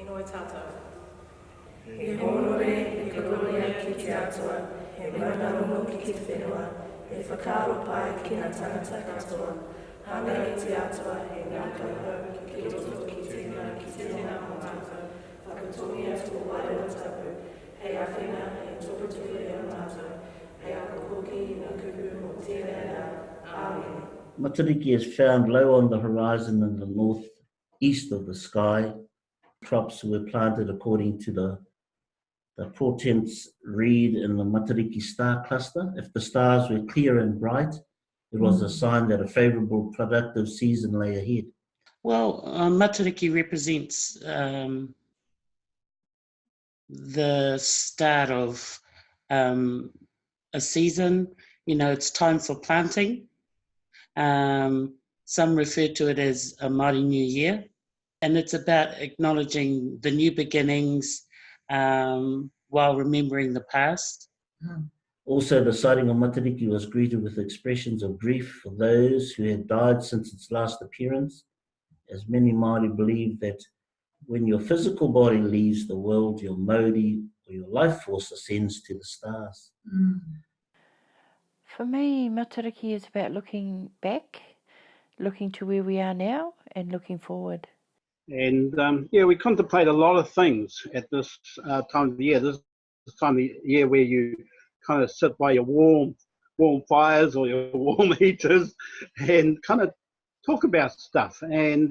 Noi tātou. He honore, he kaloria ki te atua, he manarono ki te whenua, he whakaro pai ki ngā tangata katoa, hanga ki te atua, he ngā kauhau ki roto ki te tēnā o tātou, whakatongi atu o wai o tapu, hei awhenga, he tuputuri o mātou, hei akakoki I ngā kuku o tēnei rā. Amen. Matariki is found low on the horizon in the northeast of the sky. Crops were planted according to the portents read in the Matariki star cluster. If the stars were clear and bright, it was a sign that a favourable productive season lay ahead. Well, Matariki represents the start of a season. You know, it's time for planting. Some refer to it as a Māori New Year, and it's about acknowledging the new beginnings while remembering the past. Also, the sighting of Matariki was greeted with expressions of grief for those who had died since its last appearance, as many Māori believe that when your physical body leaves the world, your mauri or your life force ascends to the stars. For me, Matariki is about looking back, looking to where we are now, and looking forward. And we contemplate a lot of things at this time of the year. This is the time of the year where you kind of sit by your warm fires or your warm heaters and kind of talk about stuff and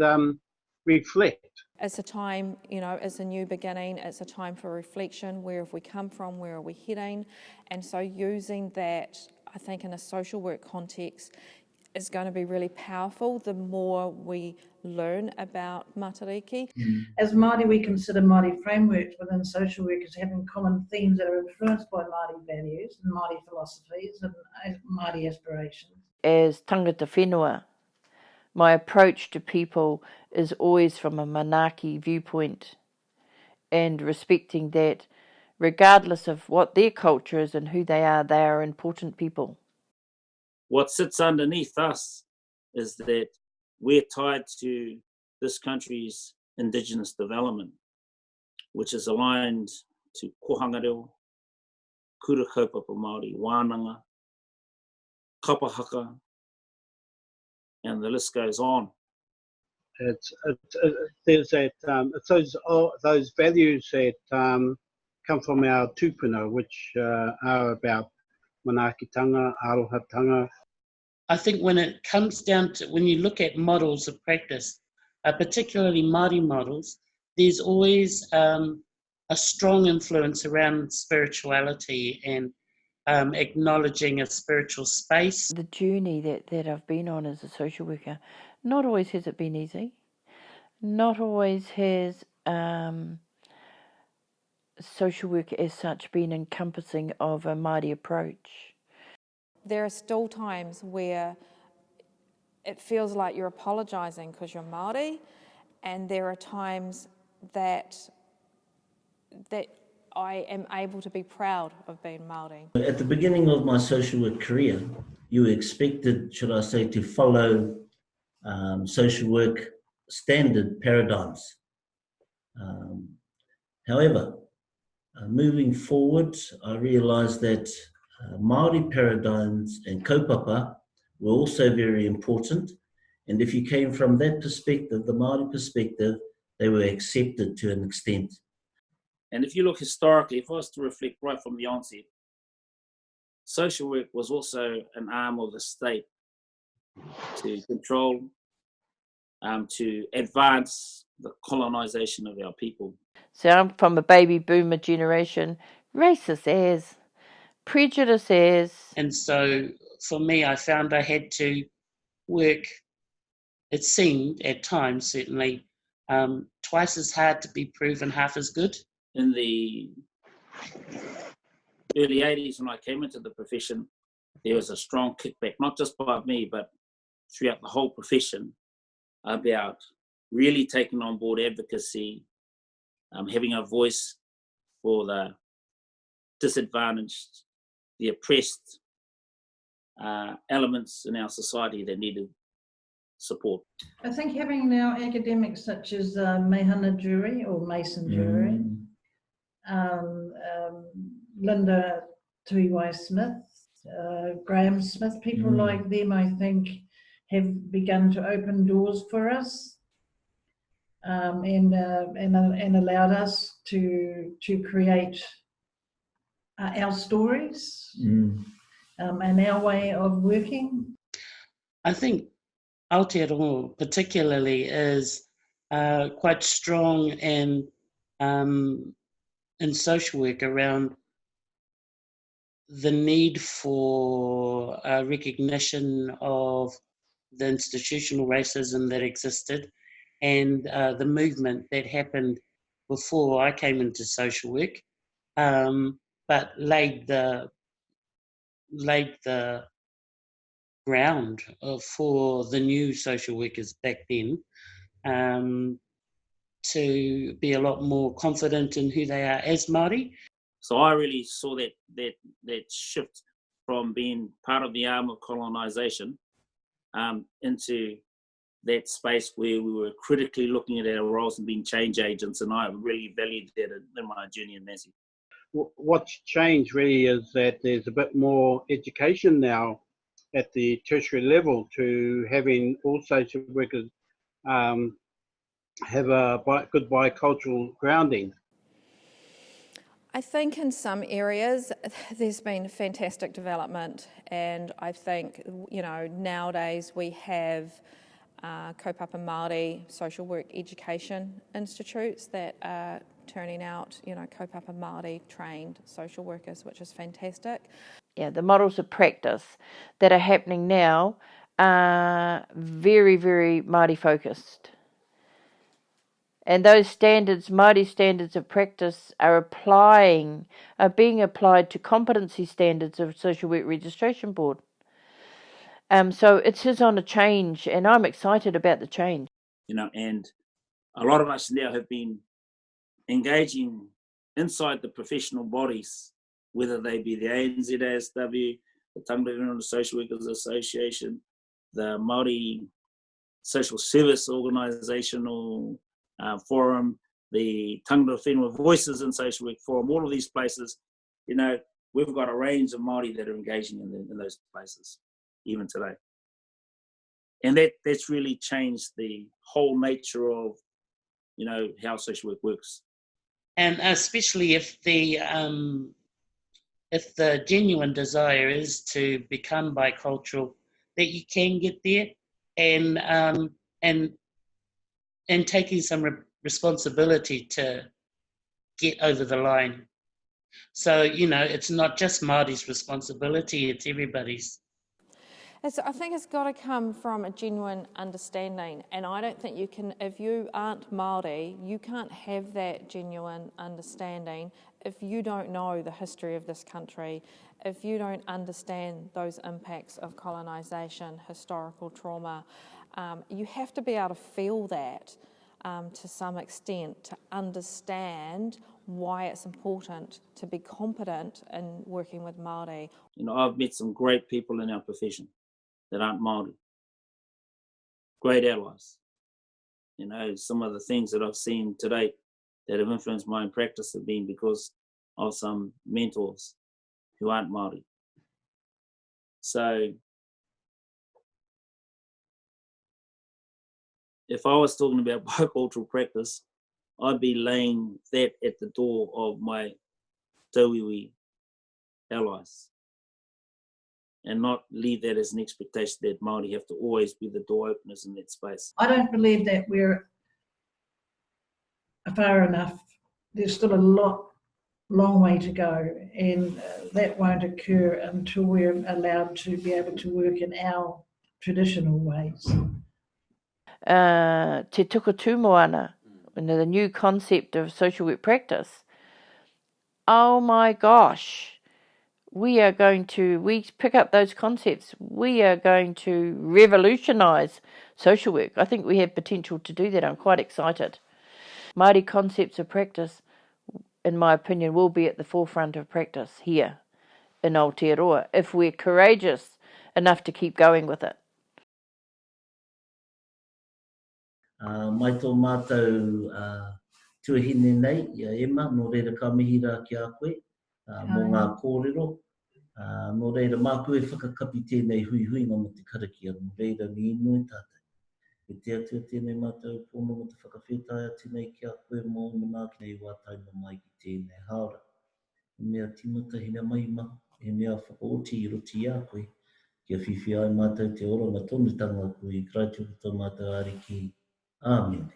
reflect. It's a time, you know, it's a new beginning, it's a time for reflection. Where have we come from, where are we heading? And so using that, I think in a social work context, is going to be really powerful the more we learn about Matariki. As Māori, we consider Māori frameworks within social work as having common themes that are influenced by Māori values and Māori philosophies and Māori aspirations. As tangata whenua, my approach to people is always from a manaaki viewpoint and respecting that regardless of what their culture is and who they are important people. What sits underneath us is that we're tied to this country's indigenous development, which is aligned to kohangareo, kura kaupapa Māori, wānanga, kapahaka, and the list goes on. There's that it's those values that come from our tūpuna, which are about manaakitanga, arohatanga. I think when it comes down to, when you look at models of practice, particularly Māori models, there's always a strong influence around spirituality and acknowledging a spiritual space. The journey that I've been on as a social worker, not always has it been easy. Not always has social work as such been encompassing of a Māori approach. There are still times where it feels like you're apologising because you're Māori, and there are times that I am able to be proud of being Māori. At the beginning of my social work career, you were expected, should I say, to follow social work standard paradigms. However, moving forward, I realised that Māori paradigms and kaupapa were also very important, and if you came from that perspective, the Māori perspective, they were accepted to an extent. And if you look historically, if I was to reflect right from the onset, social work was also an arm of the state to control, to advance the colonisation of our people. So I'm from a baby boomer generation, racist as, prejudice as. And so for me, I found I had to work, it seemed at times certainly, twice as hard to be proven half as good. In the early 80s, when I came into the profession, there was a strong kickback, not just by me, but throughout the whole profession, about really taking on board advocacy, having a voice for the disadvantaged, the oppressed elements in our society that needed support. I think having now academics such as Mehana Jury or Mason Jury, Linda Tuiwai Smith, Graham Smith, people like them, I think, have begun to open doors for us, and allowed us to create our stories and our way of working. I think Aotearoa particularly is quite strong in social work around the need for recognition of the institutional racism that existed and the movement that happened before I came into social work, but laid the ground for the new social workers back then to be a lot more confident in who they are as Māori. So I really saw that shift from being part of the arm of colonisation into that space where we were critically looking at our roles and being change agents, and I really valued that in my journey in Massey. What's changed really is that there's a bit more education now at the tertiary level to having all social workers have a good bicultural grounding. I think in some areas there's been fantastic development, and I think, nowadays we have kaupapa Māori social work education institutes that are turning out, kaupapa Māori trained social workers, which is fantastic. Yeah, the models of practice that are happening now are very, very Māori focused. And those standards, Māori standards of practice, are being applied to competency standards of Social Work Registration Board. So it is on a change, and I'm excited about the change. And a lot of us now have been engaging inside the professional bodies, whether they be the ANZASW, the Tangata Whenua Social Workers Association, the Māori Social Service Organisational Forum, the Tangata Whenua Voices in Social Work Forum, all of these places, we've got a range of Māori that are engaging in those places, even today. And that's really changed the whole nature of, how social work works. And especially if the genuine desire is to become bicultural, that you can get there, and taking some responsibility to get over the line. So, it's not just Māori's responsibility, it's everybody's. I think it's got to come from a genuine understanding, and I don't think you can, if you aren't Māori, you can't have that genuine understanding if you don't know the history of this country, if you don't understand those impacts of colonisation, historical trauma. You have to be able to feel that to some extent to understand why it's important to be competent in working with Māori. I've met some great people in our profession that aren't Māori. Great allies. Some of the things that I've seen to date that have influenced my own practice have been because of some mentors who aren't Māori. So if I was talking about bicultural practice, I'd be laying that at the door of my tauiwi allies, and not leave that as an expectation that Māori have to always be the door openers in that space. I don't believe that we're far enough. There's still a long way to go, and that won't occur until we're allowed to be able to work in our traditional ways. Te tukutumo ana, the new concept of social work practice. Oh my gosh. We pick up those concepts. We are going to revolutionise social work. I think we have potential to do that. I'm quite excited. Māori concepts of practice, in my opinion, will be at the forefront of practice here in Aotearoa if we're courageous enough to keep going with it. Mai tō mātou tuahine nei, ia Emma, nō reira ka mihi rā ki a koe, mō ngā kōrero. Nō reira mā koe whakakapi tēnei hui hui ngā mo te karakia, nō reira ni inui tātai. E te atua tēnei mātou pono mo te whakawhetai atu nei ki a koe mō manaki nei wātai no mai ki tēnei haora. E mea timata hina mai ma, e mea whakaoti I roti a koe, kia whiwhi ai mātou te ora ma tonu tanga koe, I krai tuku tō mātou ariki. Amen.